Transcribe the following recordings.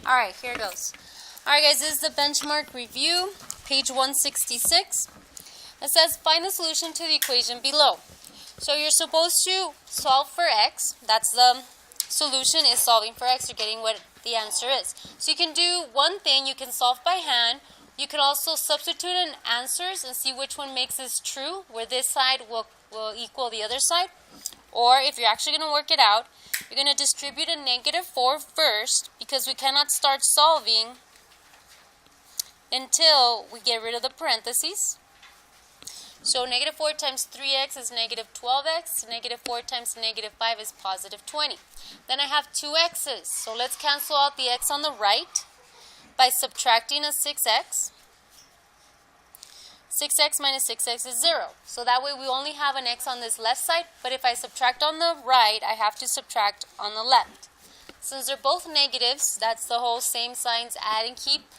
Alright, here it goes. Alright guys, this is the benchmark review, page 166. It says, find the solution to the equation below. So you're supposed to solve for x. That's the solution, is solving for x. You're getting what the answer is. So you can do one thing, you can solve by hand. You can also substitute in answers and see which one makes this true, where this side will equal the other side. Or if you're actually going to work it out, you're going to distribute a -4 first, because we cannot start solving until we get rid of the parentheses. So -4 times 3x is -12x. -4 times -5 is +20. Then I have two x's. So let's cancel out the x on the right by subtracting a 6x. 6x minus 6x is 0. So that way we only have an x on this left side, but if I subtract on the right, I have to subtract on the left. Since they're both negatives, that's the whole same signs add and keep,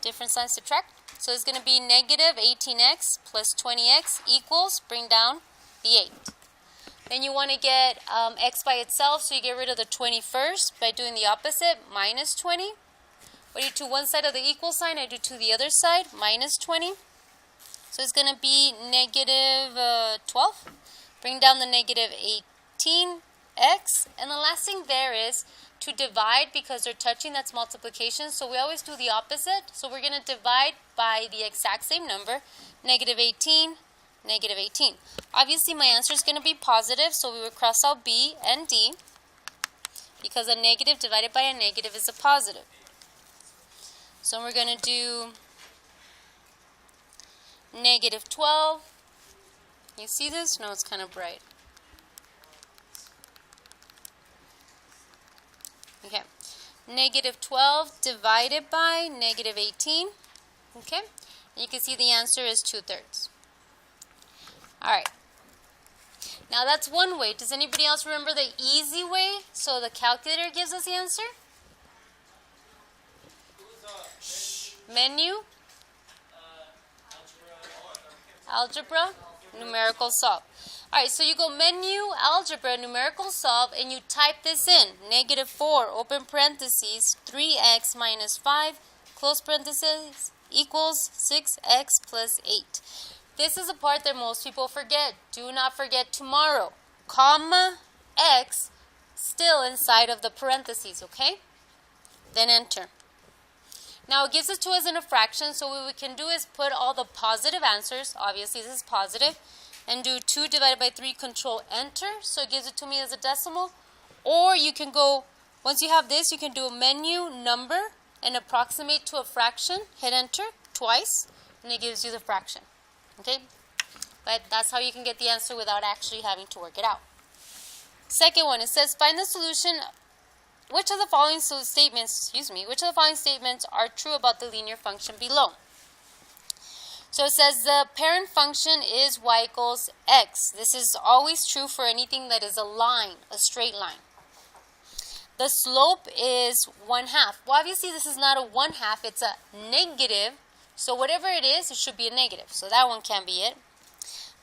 different signs subtract. So it's going to be -18x plus 20x equals, bring down the 8. Then you want to get x by itself, so you get rid of the 20 first by doing the opposite, -20. What do you do to one side of the equal sign? I do to the other side, -20. So it's going to be -12. Bring down the -18x. And the last thing there is to divide, because they're touching, that's multiplication. So we always do the opposite. So we're going to divide by the exact same number, -18, -18. Obviously my answer is going to be positive, so we would cross out B and D, because a negative divided by a negative is a positive. So we're going to do -12. You see this? No, it's kind of bright. Okay. -12 divided by -18. Okay. And you can see the answer is 2/3. Alright. Now that's one way. Does anybody else remember the easy way? So the calculator gives us the answer? Menu? Algebra, numerical solve. Alright, so you go menu, algebra, numerical solve, and you type this in. -4, open parentheses, 3x minus 5, close parentheses, equals 6x plus 8. This is the part that most people forget. Do not forget tomorrow. Comma, x, still inside of the parentheses, okay? Then enter. Now it gives it to us in a fraction, so what we can do is put all the positive answers, obviously this is positive, and do 2 divided by 3, control enter, so it gives it to me as a decimal. Or you can go, once you have this, you can do a menu, number, and approximate to a fraction, hit enter twice, and it gives you the fraction, okay? But that's how you can get the answer without actually having to work it out. Second one, it says find the solution. Which of the following statements are true about the linear function below? So it says the parent function is y equals x. This is always true for anything that is a line, a straight line. The slope is 1/2. Well, obviously this is not a 1/2, it's a negative. So whatever it is, it should be a negative. So that one can be it.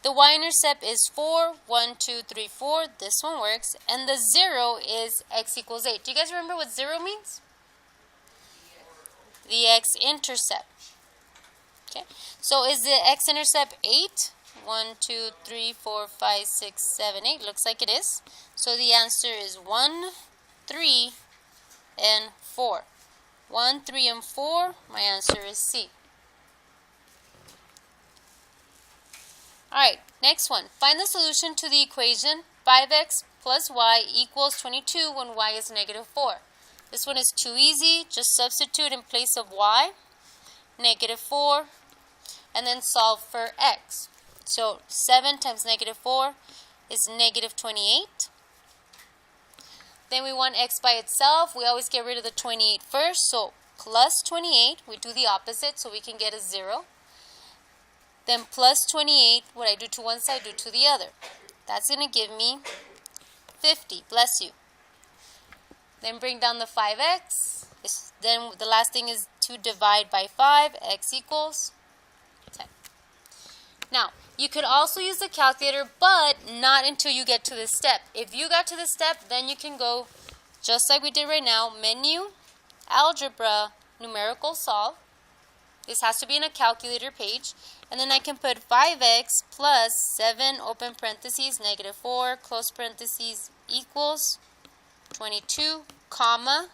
The y-intercept is 4, 1, 2, 3, 4. This one works. And the 0 is x equals 8. Do you guys remember what 0 means? The x-intercept. Okay. So is the x-intercept 8? 1, 2, 3, 4, 5, 6, 7, 8. Looks like it is. So the answer is 1, 3, and 4. 1, 3, and 4. My answer is C. Alright, next one. Find the solution to the equation 5x plus y equals 22 when y is -4. This one is too easy. Just substitute in place of y, -4, and then solve for x. So 7 times -4 is -28. Then we want x by itself. We always get rid of the 28 first. So plus 28, we do the opposite so we can get a 0. Then plus 28, what I do to one side, do to the other. That's going to give me 50. Bless you. Then bring down the 5x. Then the last thing is to divide by 5. X equals 10. Now, you could also use the calculator, but not until you get to this step. If you got to this step, then you can go, just like we did right now, menu, algebra numerical solve. This has to be in a calculator page. And then I can put 5x plus 7, open parentheses, negative 4, close parentheses, equals 22, comma,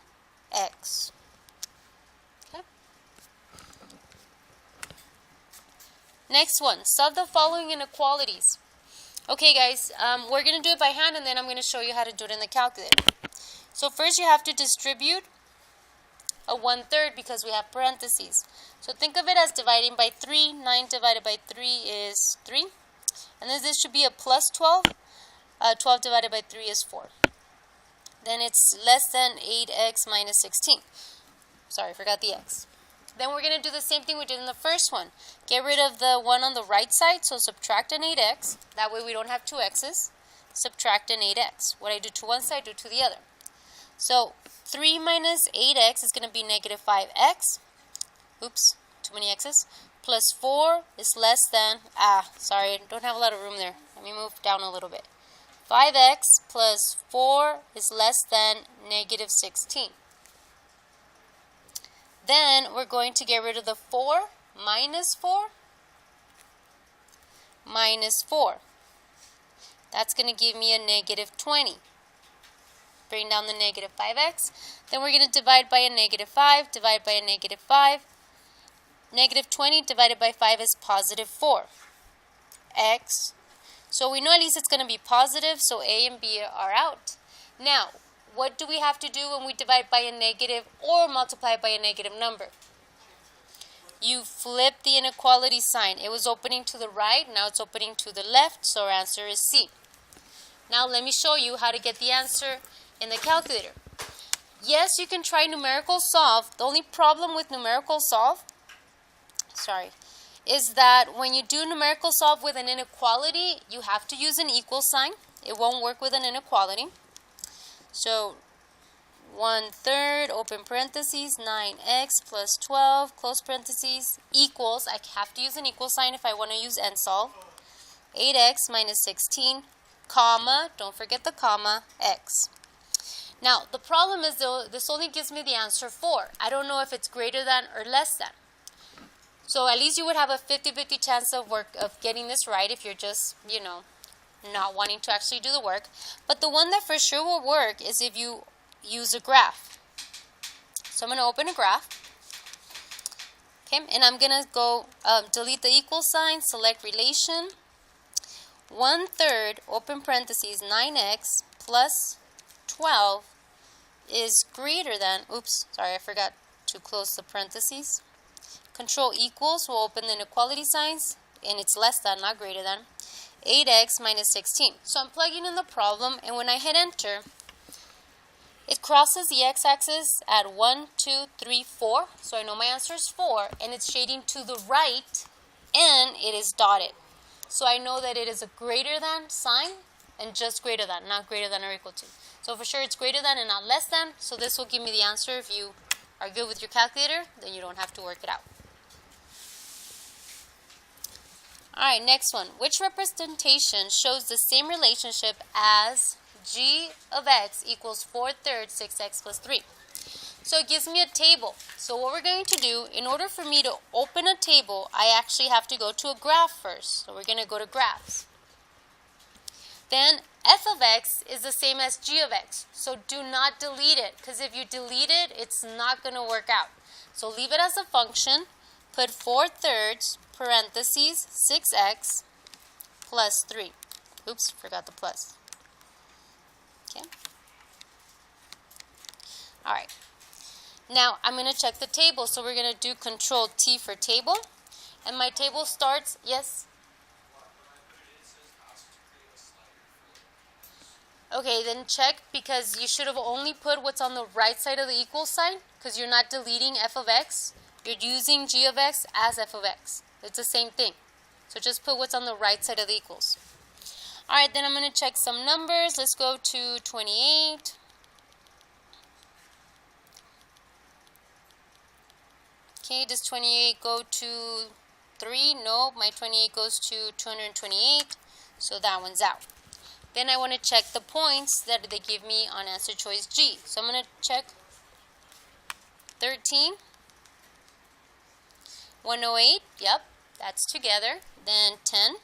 x. Okay. Next one, solve the following inequalities. Okay guys, we're going to do it by hand and then I'm going to show you how to do it in the calculator. So first you have to distribute a 1/3 because we have parentheses. So think of it as dividing by 3. 9 divided by 3 is 3. And then this should be a plus 12. 12 divided by 3 is 4. Then it's less than 8x minus 16. Sorry, I forgot the x. Then we're going to do the same thing we did in the first one. Get rid of the 1 on the right side, so subtract an 8x. That way we don't have 2 x's. Subtract an 8x. What I do to one side, do to the other. So 3 minus 8x is going to be negative 5x. Oops, too many x's. Plus 4 is less than, sorry, I don't have a lot of room there. Let me move down a little bit. 5x plus 4 is less than negative 16. Then we're going to get rid of the 4, minus 4, minus 4. That's going to give me a negative 20. Bring down the negative 5x. Then we're going to divide by a negative 5, divide by a negative 5. Negative 20 divided by 5 is positive 4. X. So we know at least it's going to be positive, so A and B are out. Now, what do we have to do when we divide by a negative or multiply by a negative number? You flip the inequality sign. It was opening to the right, now it's opening to the left, so our answer is C. Now let me show you how to get the answer in the calculator. Yes, you can try numerical solve. The only problem with numerical solve, is that when you do numerical solve with an inequality, you have to use an equal sign. It won't work with an inequality. So 1/3, open parentheses, 9x plus 12, close parentheses, equals, I have to use an equal sign if I want to use end solve, 8x minus 16, comma, don't forget the comma, x. Now, the problem is, though, this only gives me the answer 4. I don't know if it's greater than or less than. So at least you would have a 50-50 chance of getting this right if you're just, not wanting to actually do the work. But the one that for sure will work is if you use a graph. So I'm going to open a graph. Okay, and I'm going to go delete the equal sign, select relation. 1/3, open parentheses, 9x plus 12 is greater than, I forgot to close the parentheses. Control equals, we'll open the inequality signs, and it's less than, not greater than, 8x minus 16. So I'm plugging in the problem, and when I hit enter, it crosses the x-axis at 1, 2, 3, 4. So I know my answer is 4, and it's shading to the right, and it is dotted. So I know that it is a greater than sign, and just greater than, not greater than or equal to. So for sure it's greater than and not less than, so this will give me the answer. If you are good with your calculator, then you don't have to work it out. Alright, next one. Which representation shows the same relationship as g of x equals 4/3 6x plus 3? So it gives me a table. So what we're going to do, in order for me to open a table, I actually have to go to a graph first. So we're going to go to graphs. Then f of x is the same as g of x. So do not delete it, because if you delete it, it's not going to work out. So leave it as a function. Put 4/3 parentheses 6x plus 3. Oops, forgot the plus. Okay. Alright. Now I'm going to check the table. So we're going to do Control T for table. And my table starts, yes? Okay, then check, because you should have only put what's on the right side of the equal sign, because you're not deleting f of x. You're using g of x as f of x. It's the same thing. So just put what's on the right side of the equals. Alright, then I'm going to check some numbers. Let's go to 28. Okay, does 28 go to 3? No, my 28 goes to 228. So that one's out. Then I want to check the points that they give me on answer choice G. So I'm going to check 13, 108, yep, that's together. Then 10.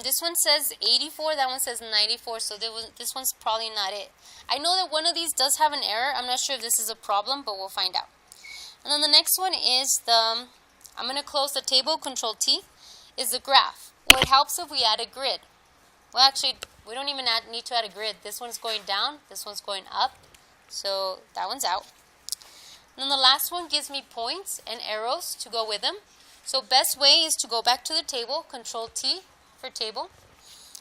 This one says 84, that one says 94, so this one's probably not it. I know that one of these does have an error. I'm not sure if this is a problem, but we'll find out. And then the next one is I'm going to close the table, Control T, is the graph. Well, it helps if we add a grid. Well, actually, we don't even need to add a grid. This one's going down, this one's going up, so that one's out. And then the last one gives me points and arrows to go with them. So best way is to go back to the table, Control T for table,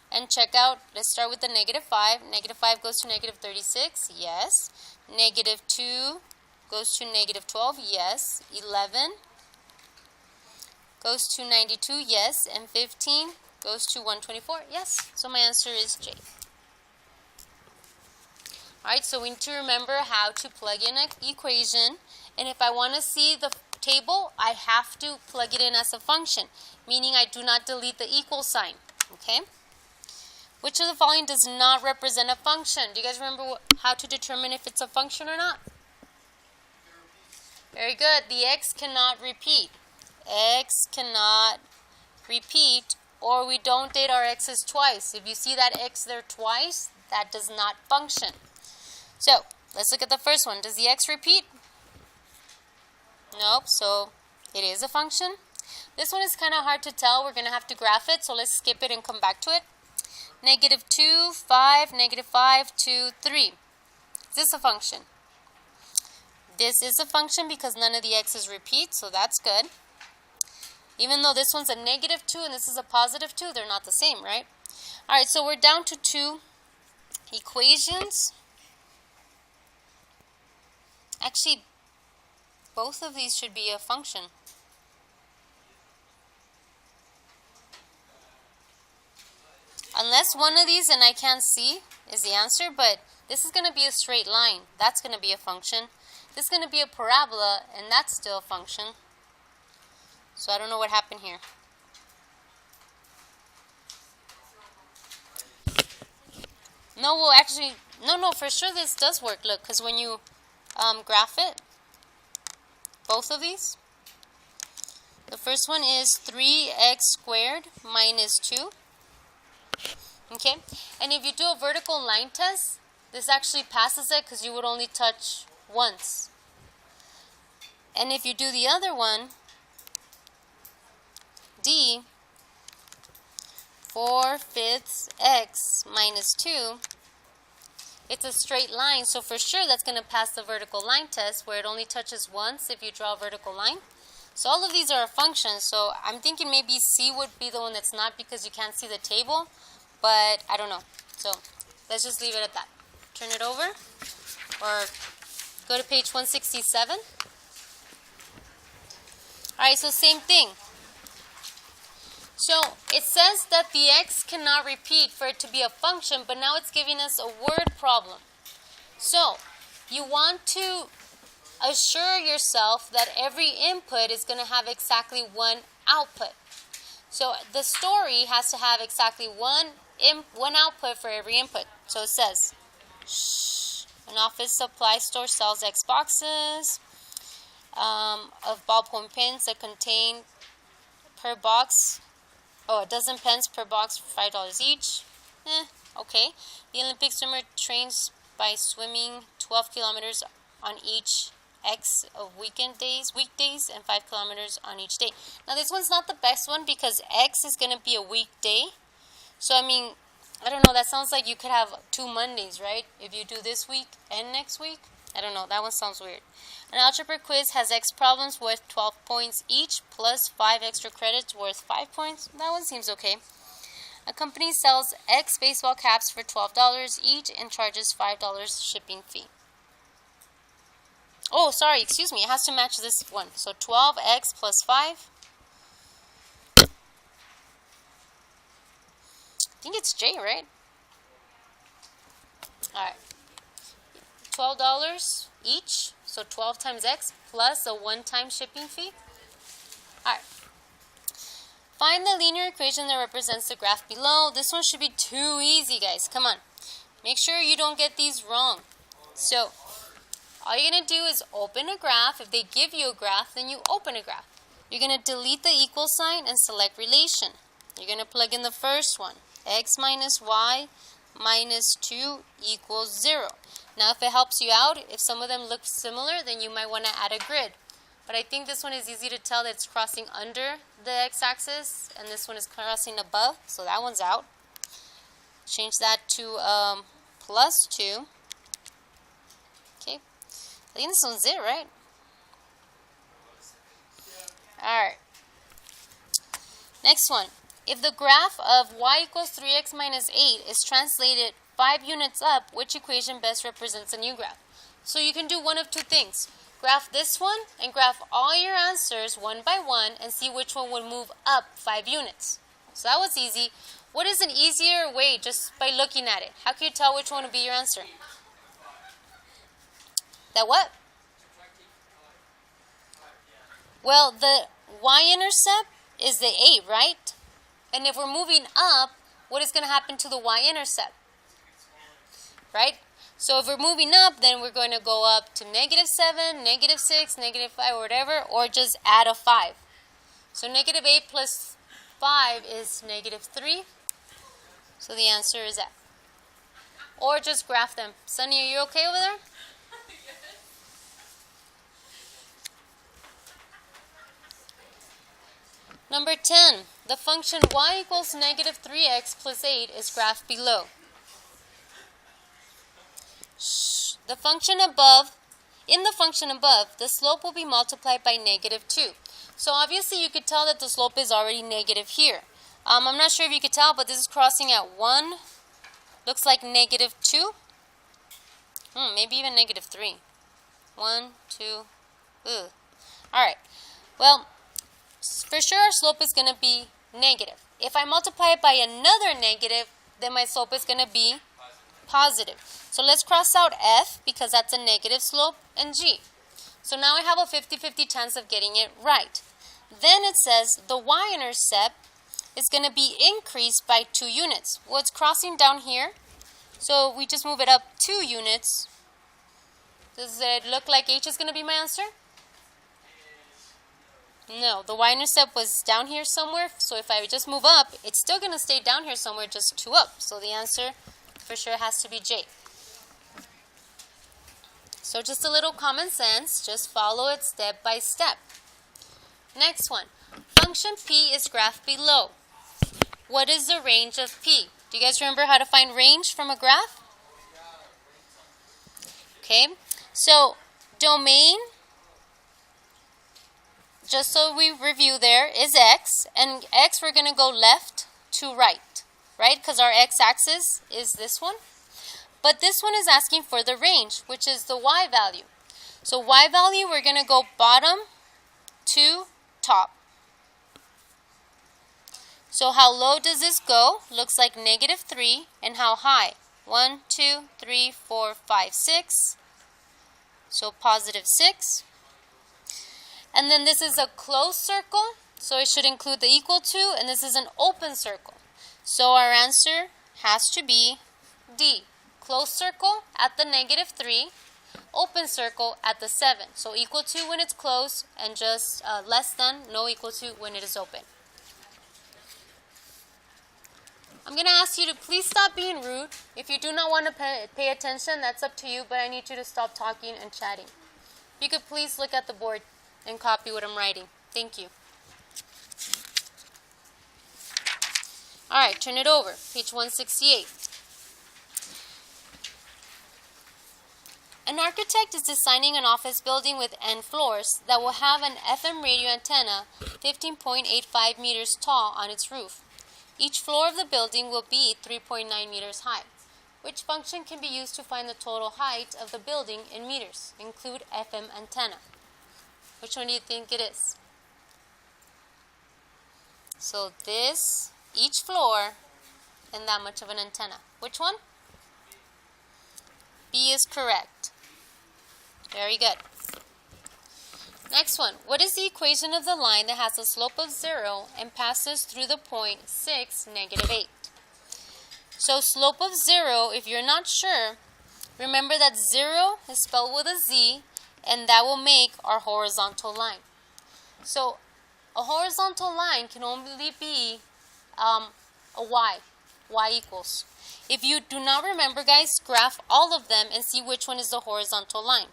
and check out, let's start with the -5. -5 goes to -36, yes. -2 goes to -12, yes. 11 goes to 92, yes. And 15 goes to 124, yes. So my answer is J. Alright, so we need to remember how to plug in an equation, and if I want to see the table, I have to plug it in as a function, meaning I do not delete the equal sign, okay? Which of the following does not represent a function? Do you guys remember how to determine if it's a function or not? Very good. The x cannot repeat. X cannot repeat, or we don't date our x's twice. If you see that x there twice, that does not function. So, let's look at the first one. Does the x repeat? Nope, so it is a function. This one is kind of hard to tell. We're going to have to graph it, so let's skip it and come back to it. -2, 5, -5, 2, 3. Is this a function? This is a function because none of the x's repeat, so that's good. Even though this one's a -2 and this is a +2, they're not the same, right? Alright, so we're down to 2 equations. Actually, both of these should be a function. Unless one of these, and I can't see, is the answer, but this is going to be a straight line. That's going to be a function. This is going to be a parabola, and that's still a function. So I don't know what happened here. No, well, actually, no, for sure this does work. Look, because when you graph it, both of these, the first one is 3x squared minus 2. Okay, and if you do a vertical line test, this actually passes it because you would only touch once. And if you do the other one, D, 4/5 x minus 2, it's a straight line, so for sure that's going to pass the vertical line test where it only touches once if you draw a vertical line. So all of these are a function, so I'm thinking maybe C would be the one that's not because you can't see the table, but I don't know. So let's just leave it at that. Turn it over or go to page 167. Alright, so same thing. So it says that the x cannot repeat for it to be a function, but now it's giving us a word problem. So you want to assure yourself that every input is going to have exactly one output. So the story has to have exactly one output for every input. So it says, an office supply store sells X boxes of ballpoint pens that contain per box, a dozen pens per box for $5 each. Okay. The Olympic swimmer trains by swimming 12 kilometers on each X of weekdays, and 5 kilometers on each day. Now this one's not the best one because X is going to be a weekday. So I mean, I don't know, that sounds like you could have 2 Mondays, right? If you do this week and next week. I don't know, that one sounds weird. An algebra quiz has X problems worth 12 points each plus 5 extra credits worth 5 points. That one seems okay. A company sells X baseball caps for $12 each and charges $5 shipping fee. Oh, sorry, excuse me. It has to match this one. So 12x plus 5. I think it's J, right? Alright. $12 each. So 12 times x plus a one-time shipping fee. Alright. Find the linear equation that represents the graph below. This one should be too easy, guys. Come on. Make sure you don't get these wrong. So All you're going to do is open a graph. If they give you a graph, then you open a graph. You're going to delete the equal sign and select relation. You're going to plug in the first one. X minus y minus 2 equals 0. Now if it helps you out, if some of them look similar, then you might want to add a grid. But I think this one is easy to tell that it's crossing under the x-axis, and this one is crossing above, so that one's out. Change that to plus 2. Okay, I think this one's it, right? Alright. Next one. If the graph of y equals 3x minus 8 is translated 5 units up, which equation best represents a new graph? So you can do one of two things. Graph this one and graph all your answers one by one and see which one would move up 5 units. So that was easy. What is an easier way just by looking at it? How can you tell which one would be your answer? That what? Well, the y-intercept is the 8, right? And if we're moving up, what is going to happen to the y-intercept? Right? So if we're moving up, then we're going to go up to -7, -6, -5, or whatever, or just add a 5. So -8 plus 5 is -3. So the answer is that. Or just graph them. Sunny, are you okay over there? Number 10. The function y equals -3x plus 8 is graphed below. The function above, in the function above, the slope will be multiplied by -2. So obviously you could tell that the slope is already negative here. I'm not sure if you could tell, but this is crossing at 1. Looks like -2. Maybe even -3. 1, 2, ugh. Alright, well, for sure our slope is going to be negative. If I multiply it by another negative, then my slope is going to be positive. So let's cross out F because that's a negative slope and G. So now I have a 50-50 chance of getting it right. Then it says the y-intercept is going to be increased by 2 units. Well, it's crossing down here. So we just move it up 2 units. Does it look like H is going to be my answer? No, the y-intercept was down here somewhere. So if I just move up, it's still going to stay down here somewhere, just 2 up. So the answer for sure has to be J. So just a little common sense, just follow it step by step. Next one, function P is graphed below. What is the range of P? Do you guys remember how to find range from a graph? Okay, so domain, just so we review there, is X, and X we're going to go left to right, right? Because our x-axis is this one. But this one is asking for the range, which is the y value. So y value, we're going to go bottom to top. So how low does this go? Looks like -3. And how high? 1, 2, 3, 4, 5, 6. So +6. And then this is a closed circle, so it should include the equal to, and this is an open circle. So our answer has to be D. Closed circle at the -3, open circle at the 7. So equal to when it's closed and just less than, no equal to when it is open. I'm going to ask you to please stop being rude. If you do not want to pay attention, that's up to you, but I need you to stop talking and chatting. If you could please look at the board and copy what I'm writing. Thank you. Alright, turn it over. Page 168. An architect is designing an office building with n floors that will have an FM radio antenna 15.85 meters tall on its roof. Each floor of the building will be 3.9 meters high. Which function can be used to find the total height of the building in meters? Include FM antenna. Which one do you think it is? So this, each floor, and that much of an antenna. Which one? B is correct. Very good. Next one. What is the equation of the line that has a slope of 0 and passes through the point 6, -8? So slope of 0, if you're not sure, Remember that 0 is spelled with a Z, and that will make our horizontal line. So a horizontal line can only be a y equals. If you do not remember, guys, graph all of them and see which one is the horizontal line.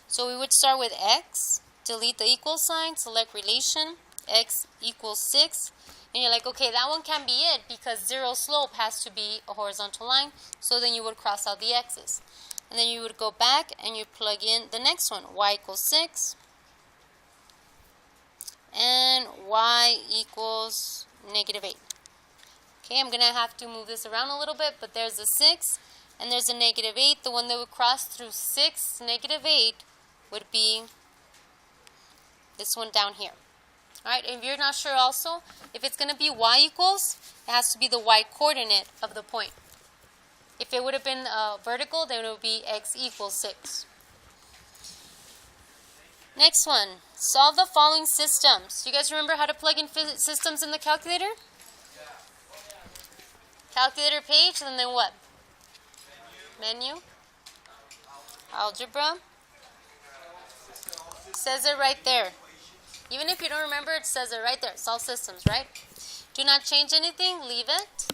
So we would start with x, delete the equal sign, select relation, x equals 6, and you're like, okay, that one can't be it because 0 slope has to be a horizontal line, so then you would cross out the x's. And then you would go back and you plug in the next one, y equals 6, and y equals negative 8. Okay, I'm going to have to move this around a little bit, but there's a 6, and there's a negative 8. The one that would cross through 6, negative 8, would be this one down here. Alright, if you're not sure also, if it's going to be y equals, it has to be the y coordinate of the point. If it would have been vertical, then it would be x equals 6. Next one, solve the following systems. You guys remember how to plug in systems in the calculator? Calculator page, and then what? Menu. Algebra. It says it right there. Even if you don't remember, it says it right there. Solve systems, right? Do not change anything, leave it.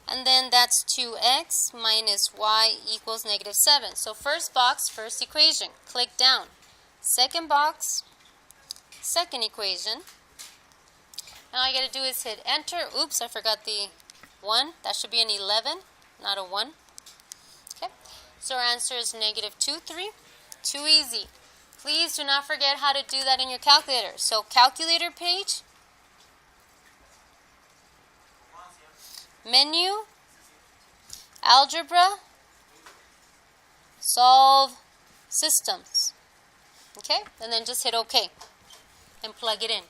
And then that's 2x minus y equals negative 7. So first box, first equation. Click down. Second box, second equation. Now all you got to do is hit enter. Oops, I forgot the 1. That should be an 11, not a 1. Okay, so our answer is negative 2, 3. Too easy. Please do not forget how to do that in your calculator. So calculator page, menu, algebra, solve systems. Okay, and then just hit OK and plug it in.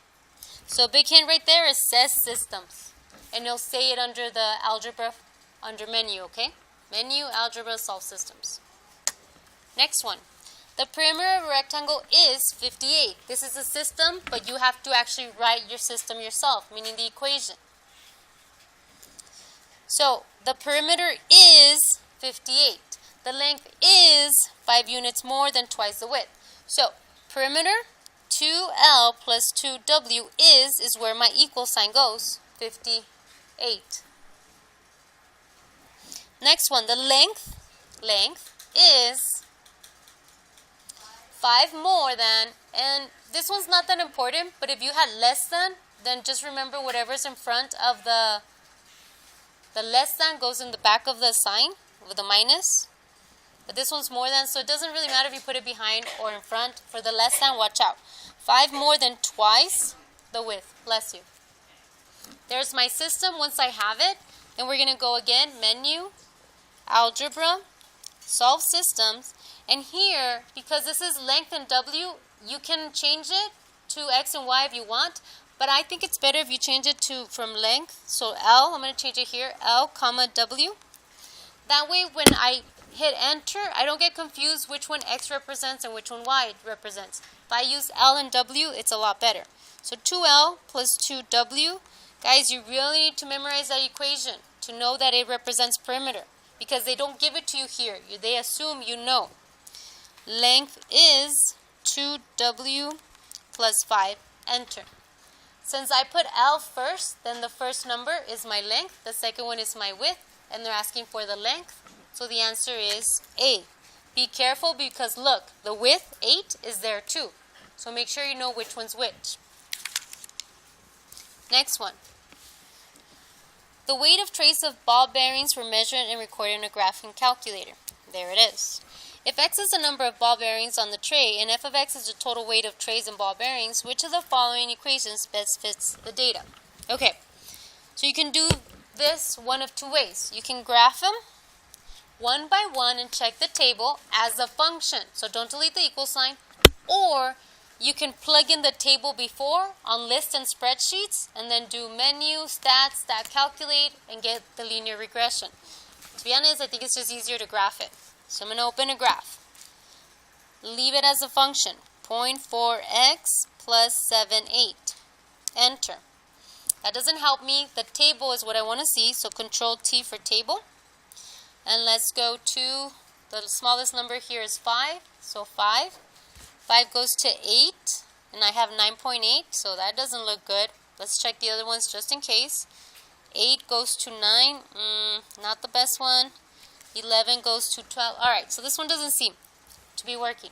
So big hint right there is says systems, and you'll say it under the algebra, under menu, okay? Menu, algebra, solve systems. Next one. The perimeter of a rectangle is 58. This is a system, but you have to actually write your system yourself, meaning the equation. So the perimeter is 58. The length is 5 units more than twice the width. So perimeter 2L plus 2W is where my equal sign goes, 58. Next one, the length is 5 more than, and this one's not that important, but if you had less than, then just remember whatever's in front of the less than goes in the back of the sign with the minus. But this one's more than, so it doesn't really matter if you put it behind or in front. For the less than, watch out. 5 more than twice the width. Bless you. There's my system. Once I have it, then we're going to go again, menu, algebra, solve systems. And here, because this is length and W, you can change it to X and Y if you want. But I think it's better if you change it to from length. So L, I'm going to change it here, L, comma, W. That way when I hit enter, I don't get confused which one X represents and which one Y represents. If I use L and W, it's a lot better. So 2L plus 2W. Guys, you really need to memorize that equation to know that it represents perimeter, because they don't give it to you here. They assume you know. Length is 2W plus 5. Enter. Since I put L first, then the first number is my length. The second one is my width, and they're asking for the length. So the answer is A. Be careful because look, the width, 8, is there too. So make sure you know which one's which. Next one. The weight of trays of ball bearings were measured and recorded in a graphing calculator. There it is. If X is the number of ball bearings on the tray and f of X is the total weight of trays and ball bearings, which of the following equations best fits the data? Okay, so you can do this one of two ways. You can graph them one by one and check the table as a function. So don't delete the equal sign. Or you can plug in the table before on list and spreadsheets and then do menu, stats, stat calculate, and get the linear regression. To be honest, I think it's just easier to graph it. So I'm going to open a graph. Leave it as a function. 0.4x plus 7, 8. Enter. That doesn't help me. The table is what I want to see, so Control T for table. And let's go to the smallest number here is 5. So 5. 5 goes to 8. And I have 9.8. So that doesn't look good. Let's check the other ones just in case. 8 goes to 9. Not the best one. 11 goes to 12. Alright, so this one doesn't seem to be working.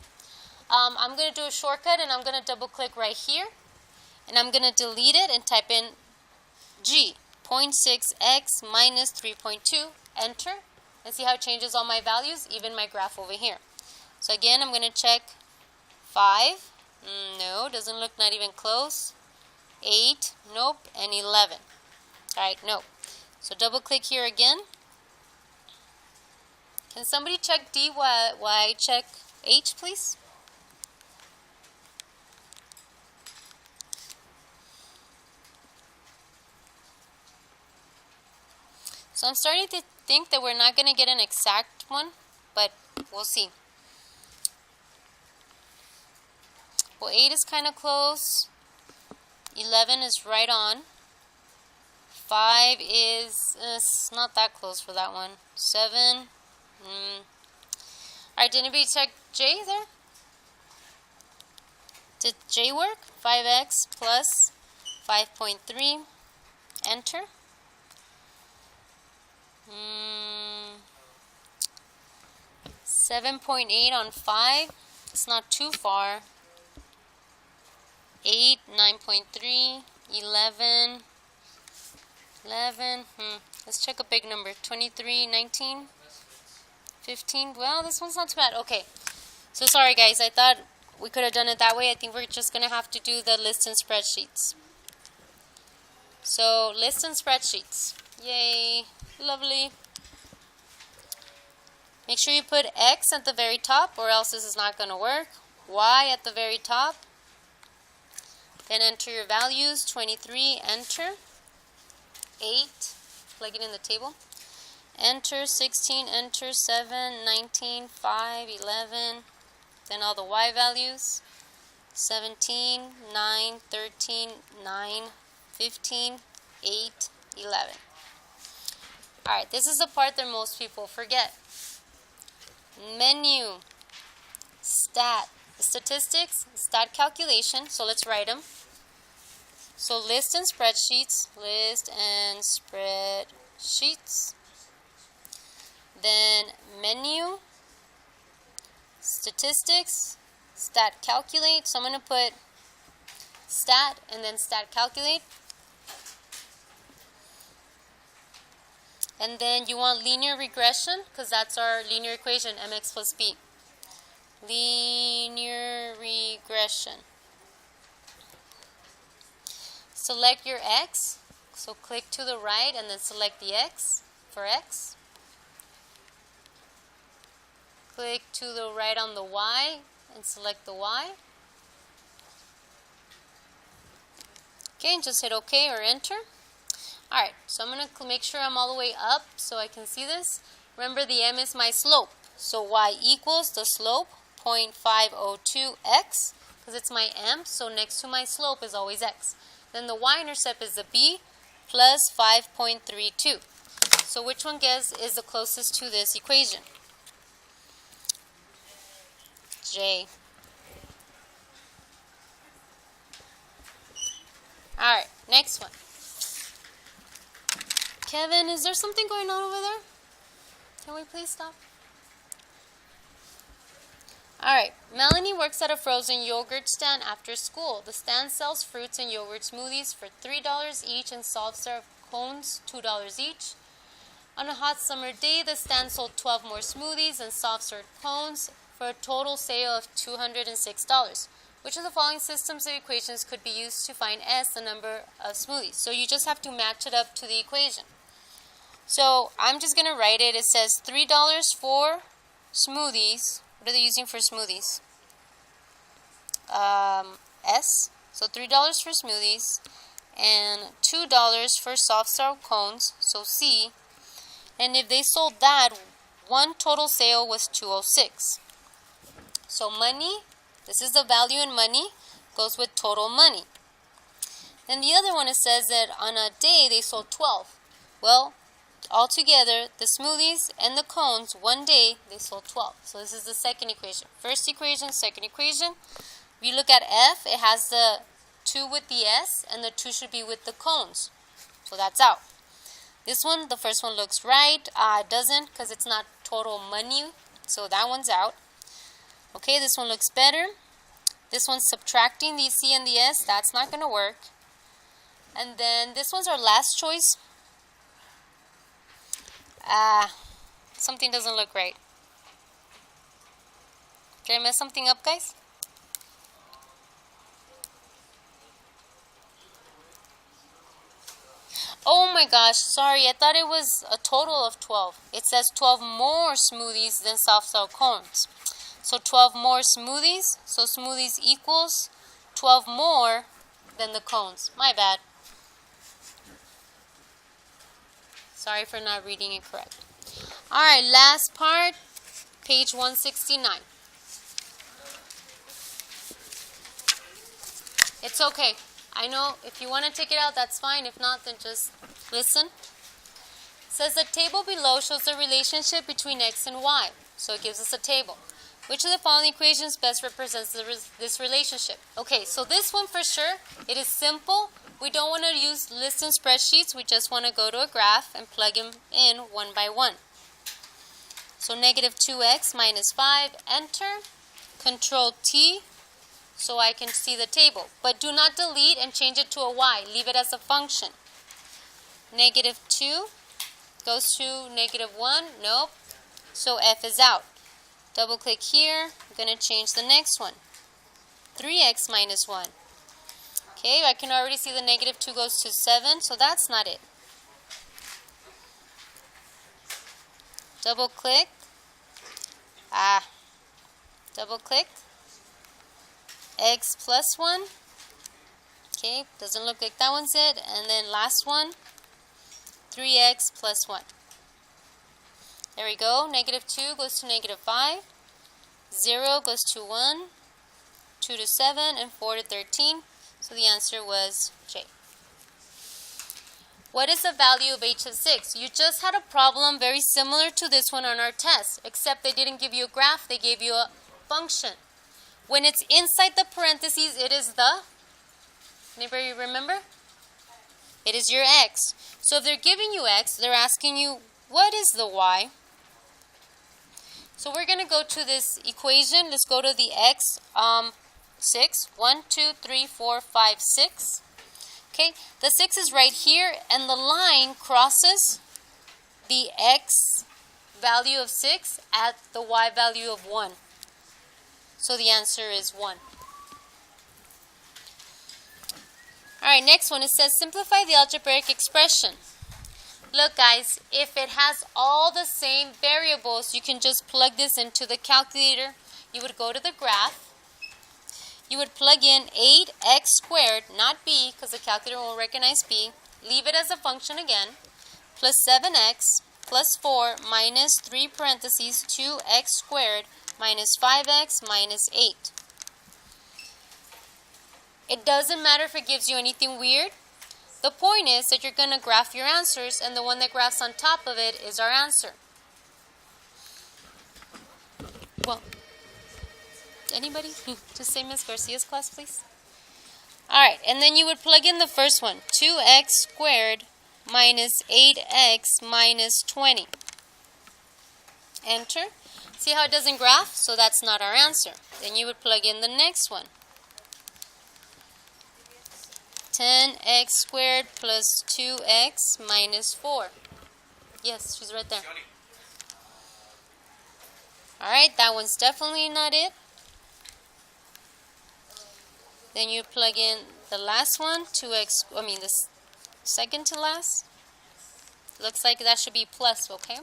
I'm going to do a shortcut and I'm going to double click right here. And I'm going to delete it and type in G. 0.6x minus 3.2. Enter. And see how it changes all my values, even my graph over here. So again, I'm going to check 5. No, doesn't look not even close. 8. Nope. And 11. Alright, nope. So double click here again. Can somebody check D while I check H, please? So I'm starting to think that we're not going to get an exact one, but we'll see. Well, 8 is kind of close. 11 is right on. 5 is not that close for that one. 7. Alright, did anybody check J there? Did J work? 5x plus 5.3. Enter. 7.8 on 5. It's not too far. 8, 9.3, 11. Let's check a big number. 23, 19, 15. Well, this one's not too bad. Okay. So sorry, guys. I thought we could have done it that way. I think we're just going to have to do the list and spreadsheets. So, list and spreadsheets. Yay. Lovely. Make sure you put X at the very top or else this is not going to work. Y at the very top. Then enter your values. 23, enter. 8, plug it in the table. Enter. 16, enter. 7, 19, 5, 11. Then all the Y values. 17, 9, 13, 9, 15, 8, 11. Alright, this is the part that most people forget. Menu, statistics, stat calculation. So let's write them. So list and spreadsheets, Then menu, statistics, stat calculate. So I'm going to put stat and then stat calculate. And then you want linear regression because that's our linear equation, mx plus b. Linear regression. Select your x. So click to the right and then select the x for x. Click to the right on the y and select the y. Okay, and just hit OK or enter. Alright, so I'm going to make sure I'm all the way up so I can see this. Remember, the m is my slope. So y equals the slope, 0.502x, because it's my m, so next to my slope is always x. Then the y-intercept is the b, plus 5.32. So which one, guess, is the closest to this equation? J. Alright, next one. Kevin, is there something going on over there? Can we please stop? Alright, Melanie works at a frozen yogurt stand after school. The stand sells fruits and yogurt smoothies for $3 each and soft-serve cones $2 each. On a hot summer day, the stand sold 12 more smoothies and soft-serve cones for a total sale of $206. Which of the following systems of equations could be used to find S, the number of smoothies? So you just have to match it up to the equation. So I'm just going to write it. It says $3 for smoothies. What are they using for smoothies? S. So $3 for smoothies. And $2 for soft serve cones. So C. And if they sold that, one total sale was $206. So money, this is the value in money, goes with total money. Then the other one, it says that on a day they sold 12. Well, altogether, the smoothies and the cones, one day, they sold 12. So this is the second equation. First equation, second equation. If you look at F, it has the 2 with the S, and the 2 should be with the cones. So that's out. This one, the first one looks right. It doesn't because it's not total money. So that one's out. Okay, this one looks better. This one's subtracting the C and the S. That's not going to work. And then this one's our last choice. Something doesn't look right. Did I mess something up, guys? Oh my gosh, sorry, I thought it was a total of 12. It says 12 more smoothies than soft-shell cones. So 12 more smoothies, so smoothies equals 12 more than the cones. My bad. Sorry for not reading it correct. Alright, last part, page 169. It's okay. I know if you want to take it out, that's fine. If not, then just listen. It says the table below shows the relationship between x and y. So it gives us a table. Which of the following equations best represents this relationship? Okay, so this one for sure, it is simple. We don't want to use lists and spreadsheets. We just want to go to a graph and plug them in one by one. So negative 2x minus 5, enter, Control T, so I can see the table. But do not delete and change it to a y. Leave it as a function. Negative 2 goes to negative 1. Nope. So F is out. Double click here. I'm going to change the next one. 3x minus 1. Okay, I can already see the negative 2 goes to 7. So that's not it. Double click. Double click. X plus 1. Okay, doesn't look like that one's it. And then last one, 3x plus 1. There we go. Negative 2 goes to negative 5. 0 goes to 1. 2 to 7. And 4 to 13. So the answer was J. What is the value of h of 6? You just had a problem very similar to this one on our test, except they didn't give you a graph, they gave you a function. When it's inside the parentheses, it is the, anybody remember? It is your x. So if they're giving you x, they're asking you, what is the y? So we're going to go to this equation. Let's go to the x, 6. 1, 2, 3, 4, 5, 6. Okay, the 6 is right here, and the line crosses the x value of 6 at the y value of 1. So the answer is 1. Alright, next one. It says simplify the algebraic expression. Look guys, if it has all the same variables, you can just plug this into the calculator. You would go to the graph. You would plug in 8x squared, not b, because the calculator won't recognize b. Leave it as a function again. Plus 7x plus 4 minus 3 parentheses 2x squared minus 5x minus 8. It doesn't matter if it gives you anything weird. The point is that you're going to graph your answers, and the one that graphs on top of it is our answer. Well, anybody? Just say Miss Garcia's class, please. Alright, and then you would plug in the first one. 2x squared minus 8x minus 20. Enter. See how it doesn't graph? So that's not our answer. Then you would plug in the next one. 10x squared plus 2x minus 4. Yes, she's right there. Alright, that one's definitely not it. Then you plug in the last one, the second to last. Looks like that should be plus, okay?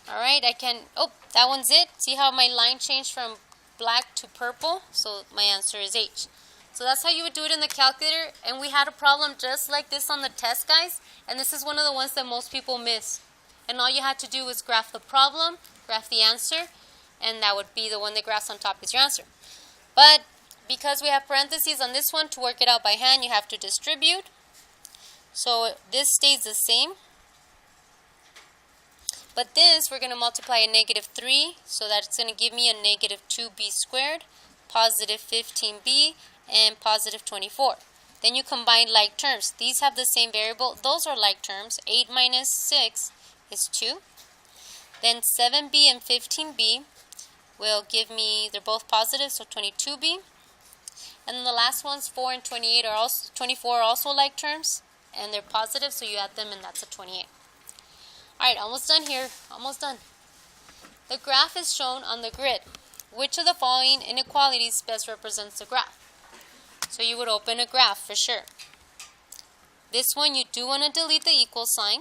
Alright, that one's it. See how my line changed from black to purple? So my answer is H. So that's how you would do it in the calculator. And we had a problem just like this on the test, guys. And this is one of the ones that most people miss. And all you had to do was graph the problem, graph the answer, and that would be the one that graphs on top is your answer. But because we have parentheses on this one, to work it out by hand, you have to distribute. So this stays the same. But this, we're going to multiply a negative 3, so that's going to give me a negative 2b squared, positive 15b, and positive 24. Then you combine like terms. These have the same variable. Those are like terms. 8 minus 6 is 2. Then 7b and 15b will give me, they're both positive, so 22b. And then the last ones, 4 and 28 are also, 24 are also like terms, and they're positive, so you add them, and that's a 28. Alright, almost done here. Almost done. The graph is shown on the grid. Which of the following inequalities best represents the graph? So you would open a graph for sure. This one, you do want to delete the equal sign.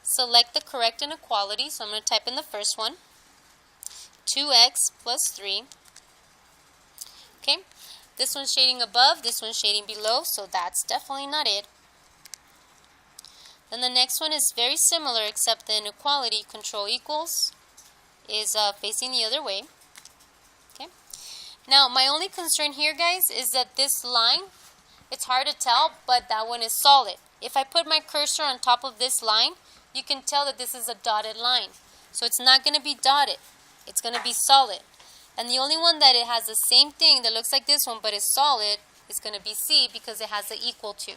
Select the correct inequality. So I'm going to type in the first one. 2x plus 3. Okay. This one's shading above. This one's shading below. So that's definitely not it. Then the next one is very similar, except the inequality control equals is facing the other way. Okay. Now, my only concern here, guys, is that this line, it's hard to tell, but that one is solid. If I put my cursor on top of this line, you can tell that this is a dotted line. So it's not going to be dotted. It's going to be solid. And the only one that it has the same thing that looks like this one, but is solid, is going to be C because it has the equal to.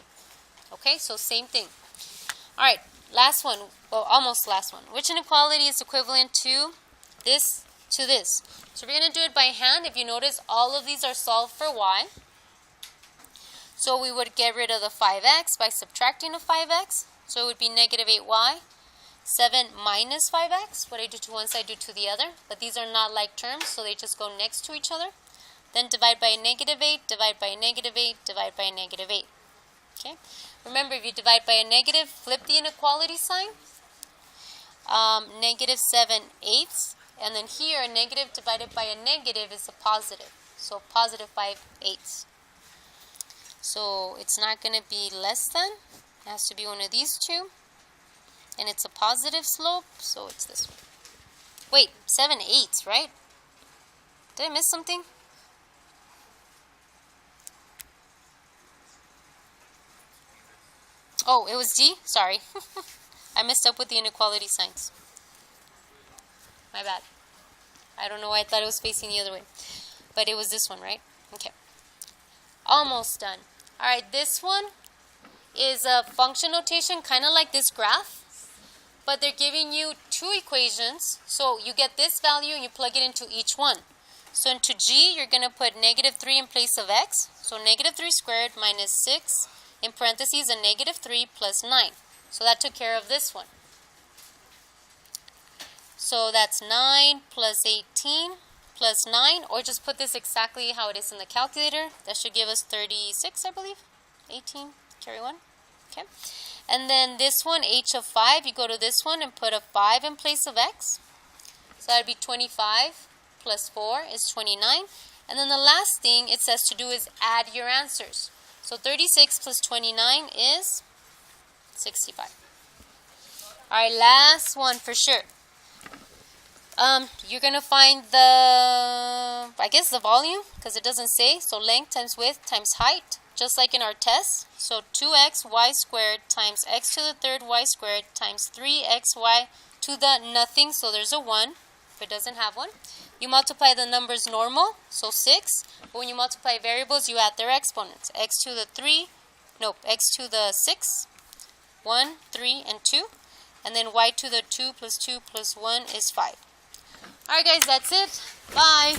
Okay, so same thing. Alright, last one, well, almost last one. Which inequality is equivalent to this to this? So we're going to do it by hand. If you notice, all of these are solved for y. So we would get rid of the 5x by subtracting a 5x. So it would be negative 8y. 7 minus 5x. What I do to one side, do to the other. But these are not like terms, so they just go next to each other. Then divide by a negative 8, divide by a negative 8, divide by a negative 8. Okay. Remember, if you divide by a negative, flip the inequality sign. Negative 7/8. And then here, a negative divided by a negative is a positive. So positive 5/8. So it's not going to be less than. It has to be one of these two. And it's a positive slope, so it's this one. Wait, 7/8, right? Did I miss something? Oh, it was D? Sorry. I messed up with the inequality signs. My bad. I don't know why I thought it was facing the other way. But it was this one, right? Okay. Almost done. Alright, this one is a function notation, kind of like this graph. But they're giving you two equations. So you get this value and you plug it into each one. So into G, you're going to put negative 3 in place of x. So negative 3 squared minus 6. In parentheses, a negative 3 plus 9. So that took care of this one. So that's 9 plus 18 plus 9. Or just put this exactly how it is in the calculator. That should give us 36, I believe. 18, carry 1. Okay. And then this one, h of 5, you go to this one and put a 5 in place of x. So that would be 25 plus 4 is 29. And then the last thing it says to do is add your answers. So 36 plus 29 is 65. Alright, last one for sure. You're going to find the, I guess the volume, because it doesn't say. So length times width times height, just like in our test. So 2x y squared times x to the third y squared times 3xy to the nothing. So there's a 1, if it doesn't have one. You multiply the numbers normal, so 6. But when you multiply variables, you add their exponents. X to the 6, 1, 3, and 2. And then y to the 2 plus 2 plus 1 is 5. Alright guys, that's it. Bye.